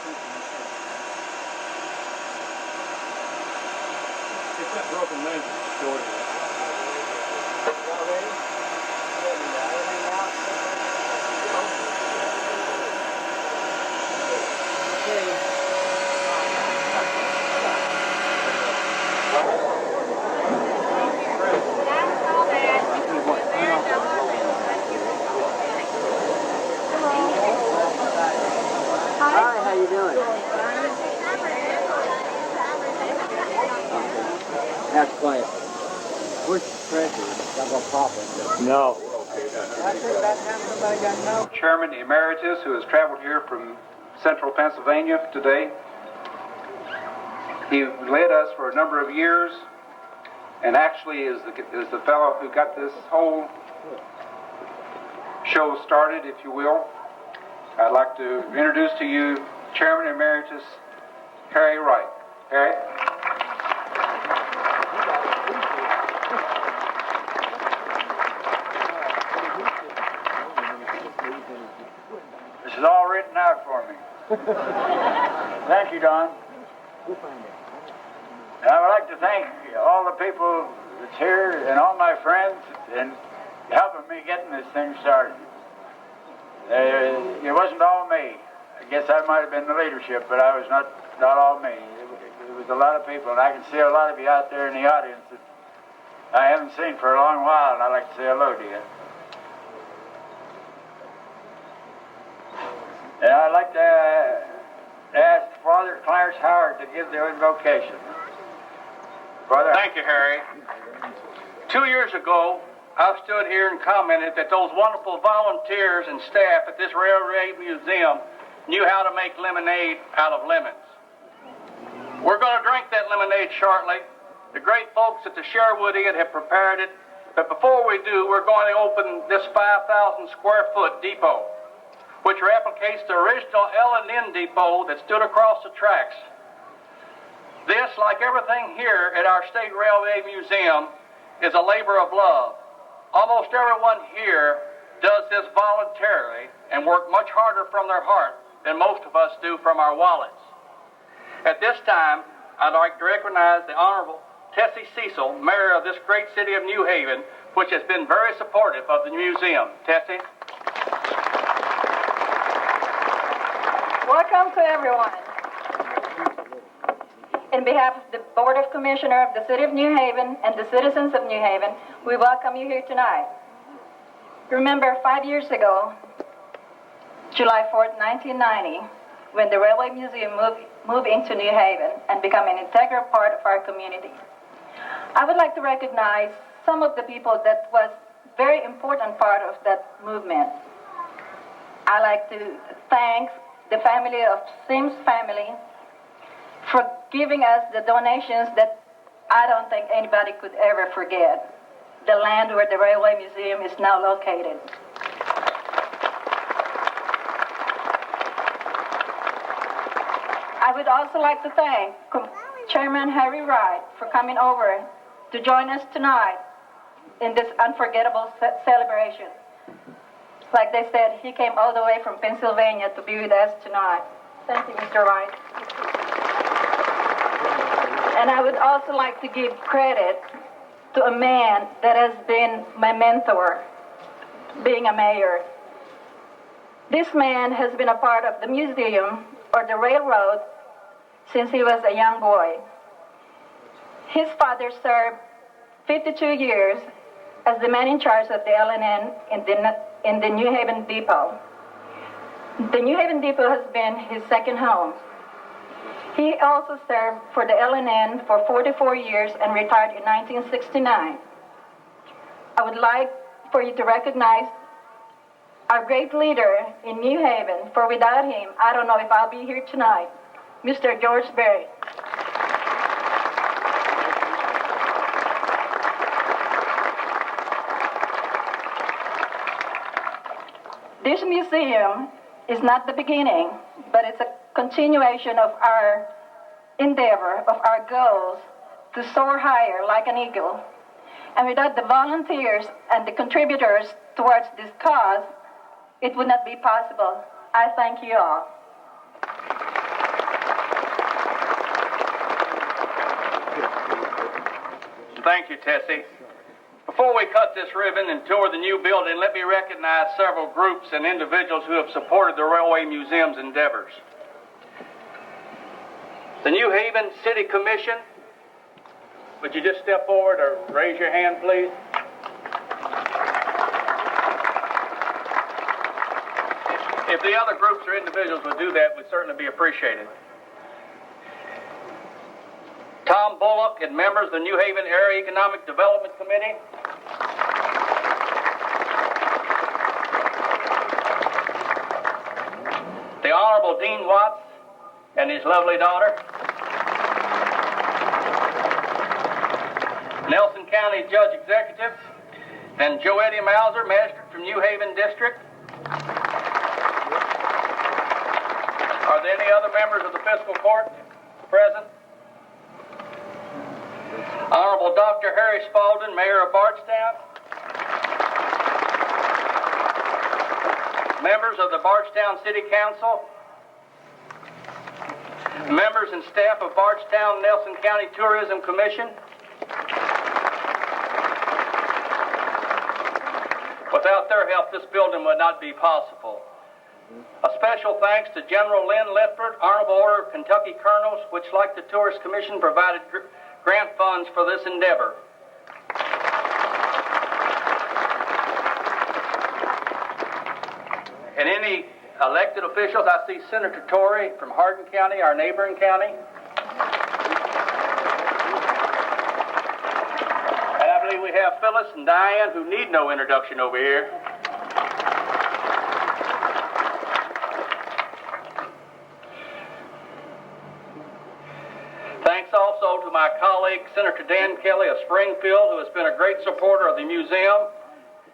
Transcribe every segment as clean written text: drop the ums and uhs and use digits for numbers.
It's that broken lens short. Y'all ready? Everything out? Hi, how you doing? That's quiet. Where's the treasure? Got no problem. No. Chairman Emeritus, who has traveled here from central Pennsylvania today. He led us for a number of years, and actually is the fellow who got this whole show started, if you will. I'd like to introduce to you Chairman Emeritus Harry Wright. Harry? This is all written out for me. Thank you, Don. And I would like to thank all the people that's here and all my friends in helping me getting this thing started. It wasn't all me. I guess I might have been the leadership, but I was not all me. It was a lot of people, and I can see a lot of you out there in the audience that I haven't seen for a long while, and I'd like to say hello to you. And I'd like to ask Father Clarence Howard to give the invocation. Father. Thank you, Harry. 2 years ago, I stood here and commented that those wonderful volunteers and staff at this Railroad Museum knew how to make lemonade out of lemons. We're going to drink that lemonade shortly. The great folks at the Sherwood Inn have prepared it. But before we do, we're going to open this 5,000 square foot depot, which replicates the original L&N depot that stood across the tracks. This, like everything here at our State Railway Museum, is a labor of love. Almost everyone here does this voluntarily and work much harder from their heart than most of us do from our wallets. At this time, I'd like to recognize the Honorable Tessie Cecil, Mayor of this great city of New Haven, which has been very supportive of the museum. Tessie? Welcome to everyone. In behalf of the Board of Commissioners of the City of New Haven and the citizens of New Haven, we welcome you here tonight. Remember 5 years ago, July 4th, 1990, when the Railway Museum moved into New Haven and became an integral part of our community. I would like to recognize some of the people that was very important part of that movement. I'd like to thank the family of Sims family for giving us the donations that I don't think anybody could ever forget. The land where the Railway Museum is now located. I would also like to thank Chairman Harry Wright for coming over to join us tonight in this unforgettable celebration. Like they said, he came all the way from Pennsylvania to be with us tonight. Thank you, Mr. Wright. And I would also like to give credit to a man that has been my mentor, being a mayor. This man has been a part of the museum or the railroad since he was a young boy. His father served 52 years as the man in charge of the L&N in the New Haven Depot. The New Haven Depot has been his second home. He also served for the L&N for 44 years and retired in 1969. I would like for you to recognize our great leader in New Haven, for without him, I don't know if I'll be here tonight, Mr. George Berry. This museum is not the beginning, but it's a continuation of our endeavor, of our goals to soar higher like an eagle. And without the volunteers and the contributors towards this cause, it would not be possible. I thank you all. Thank you, Tessie. Before we cut this ribbon and tour the new building, let me recognize several groups and individuals who have supported the Railway Museum's endeavors. The New Haven City Commission, would you just step forward or raise your hand, please? If the other groups or individuals would do that, we'd certainly be appreciated. Tom Bullock and members of the New Haven Area Economic Development Committee. The Honorable Dean Watts and his lovely daughter. Nelson County Judge Executive, and Joetti Mauser, Magistrate from New Haven District. Are there any other members of the Fiscal Court present? Honorable Dr. Harry Spaulding, Mayor of Bardstown. Members of the Bardstown City Council. Members and staff of Bardstown Nelson County Tourism Commission. Without their help, this building would not be possible. A special thanks to General Lynn Ledford, Honorable Order of Kentucky Colonels, which, like the Tourist Commission, provided grant funds for this endeavor. And any elected officials, I see Senator Torrey from Hardin County, our neighboring county. And I believe we have Phyllis and Diane, who need no introduction over here. Thanks also to my colleague, Senator Dan Kelly of Springfield, who has been a great supporter of the museum,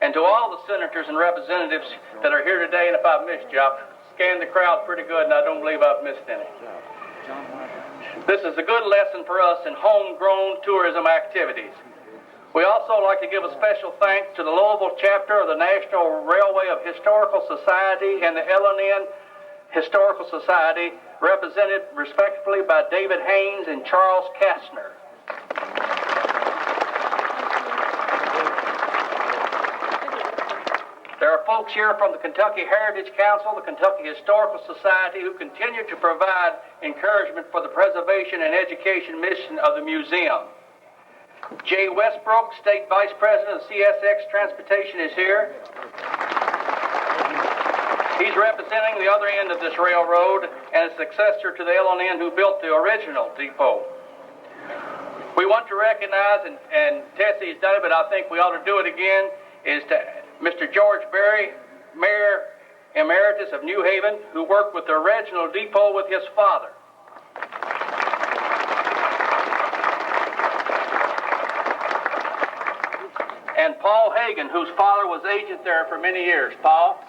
and to all the senators and representatives that are here today. And if I've missed you, I've scanned the crowd pretty good, and I don't believe I've missed any. This is a good lesson for us in homegrown tourism activities. We also like to give a special thanks to the Louisville chapter of the National Railway of Historical Society and the L&N Historical Society, represented respectively by David Haynes and Charles Kastner. There are folks here from the Kentucky Heritage Council, the Kentucky Historical Society, who continue to provide encouragement for the preservation and education mission of the museum. Jay Westbrook, State Vice President of CSX Transportation, is here. He's representing the other end of this railroad and a successor to the L&N who built the original depot. We want to recognize, and Tessie's done it, but I think we ought to do it again, is to Mr. George Berry, Mayor Emeritus of New Haven, who worked with the original depot with his father. And Paul Hagan, whose father was agent there for many years. Paul?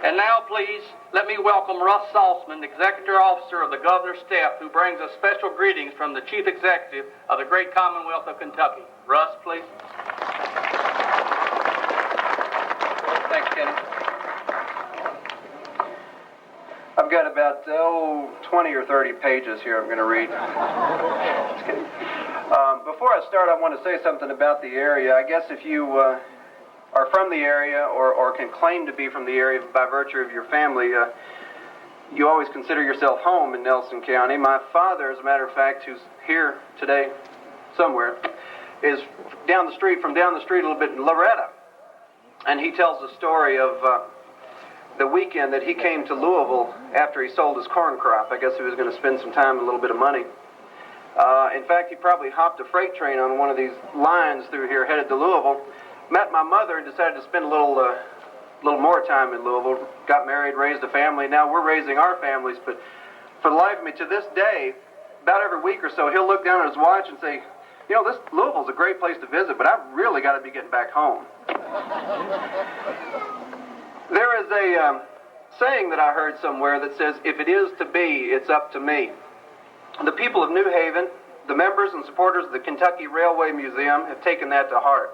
And now, please, let me welcome Russ Saltzman, Executive Officer of the Governor's Staff, who brings us special greetings from the Chief Executive of the great Commonwealth of Kentucky. Russ, please. Thanks, Kenny. I've got about 20 or 30 pages here I'm going to read. Just kidding. Before I start, I want to say something about the area. I guess if you are from the area or can claim to be from the area by virtue of your family, you always consider yourself home in Nelson County. My father, as a matter of fact, who's here today somewhere, is down the street a little bit in Loretta. And he tells the story of the weekend that he came to Louisville after he sold his corn crop. I guess he was going to spend some time, a little bit of money. In fact, he probably hopped a freight train on one of these lines through here headed to Louisville, met my mother, and decided to spend a little more time in Louisville, got married, raised a family. Now we're raising our families, but for the life of me, to this day, about every week or so, he'll look down at his watch and say, you know, this Louisville's a great place to visit, but I've really got to be getting back home. There is a saying that I heard somewhere that says, if it is to be, it's up to me. The people of New Haven, the members and supporters of the Kentucky Railway Museum, have taken that to heart.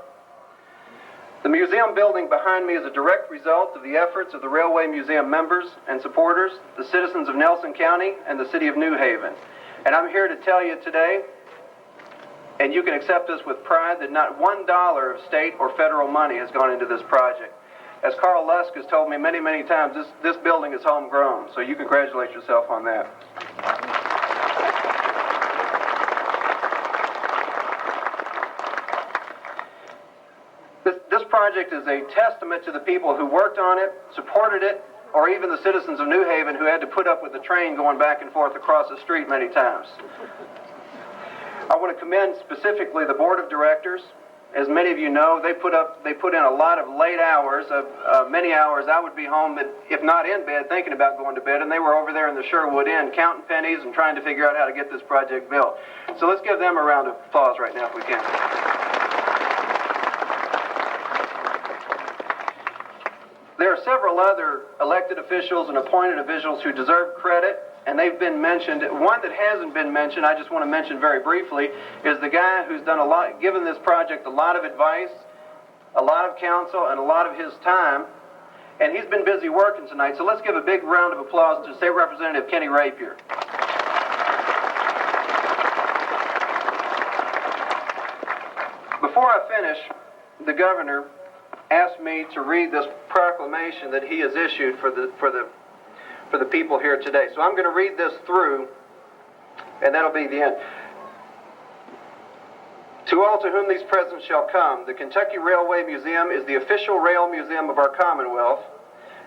The museum building behind me is a direct result of the efforts of the Railway Museum members and supporters, the citizens of Nelson County, and the city of New Haven. And I'm here to tell you today, and you can accept this with pride, that not $1 of state or federal money has gone into this project. As Carl Lusk has told me many, many times, this building is homegrown, so you congratulate yourself on that. This project is a testament to the people who worked on it, supported it, or even the citizens of New Haven who had to put up with the train going back and forth across the street many times. I want to commend specifically the board of directors. As many of you know, they put in a lot of late hours, many hours. I would be home, if not in bed, thinking about going to bed, and they were over there in the Sherwood Inn counting pennies and trying to figure out how to get this project built. So let's give them a round of applause right now if we can. There are several other elected officials and appointed officials who deserve credit, and they've been mentioned. One that hasn't been mentioned, I just want to mention very briefly, is the guy who's done given this project a lot of advice, a lot of counsel, and a lot of his time, and he's been busy working tonight. So let's give a big round of applause to State Representative Kenny Rapier. Before I finish, the governor asked me to read this proclamation that he has issued for the people here today. So I'm going to read this through, and that'll be the end. To all to whom these presents shall come, the Kentucky Railway Museum is the official rail museum of our Commonwealth,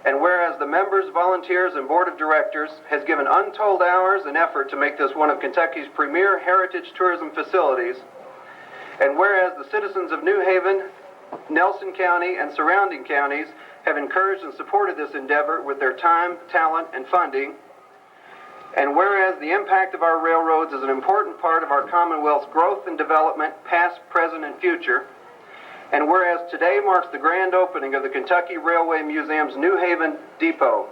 and whereas the members, volunteers, and board of directors has given untold hours and effort to make this one of Kentucky's premier heritage tourism facilities, and whereas the citizens of New Haven, Nelson County, and surrounding counties have encouraged and supported this endeavor with their time, talent, and funding, and whereas the impact of our railroads is an important part of our Commonwealth's growth and development, past, present, and future, and whereas today marks the grand opening of the Kentucky Railway Museum's New Haven Depot.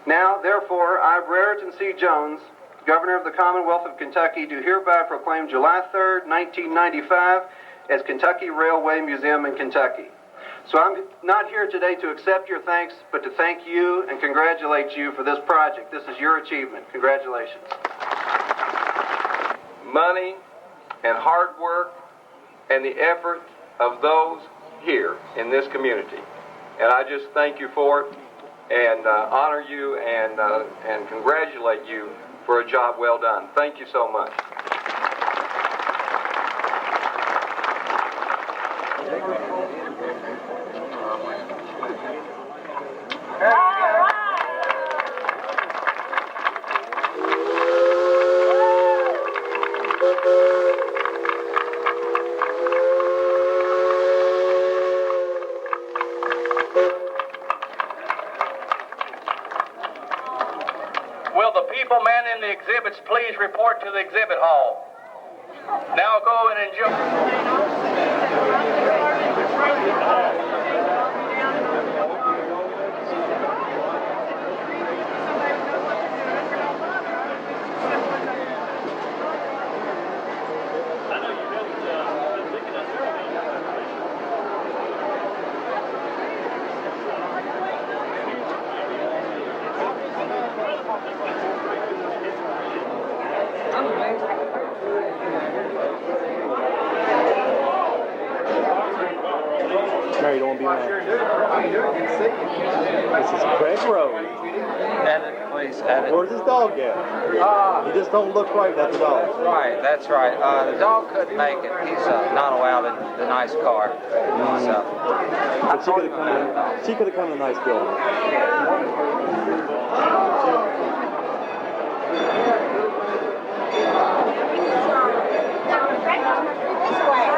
Now, therefore, I, Brereton C. Jones, Governor of the Commonwealth of Kentucky, do hereby proclaim July 3rd, 1995, as Kentucky Railway Museum in Kentucky. So I'm not here today to accept your thanks, but to thank you and congratulate you for this project. This is your achievement. Congratulations. Money and hard work and the effort of those here in this community. And I just thank you for it and honor you and congratulate you for a job well done. Thank you so much. Will the people manning the exhibits please report to the exhibit hall? Now go and enjoy. Mary, don't be mad. This is Craig Road. Edit, please, edit. Where's his dog at? He just don't look right, that's the dog. Right, that's right. The dog couldn't make it. He's not allowed in the nice car. So, But she could have come in a nice building. This way.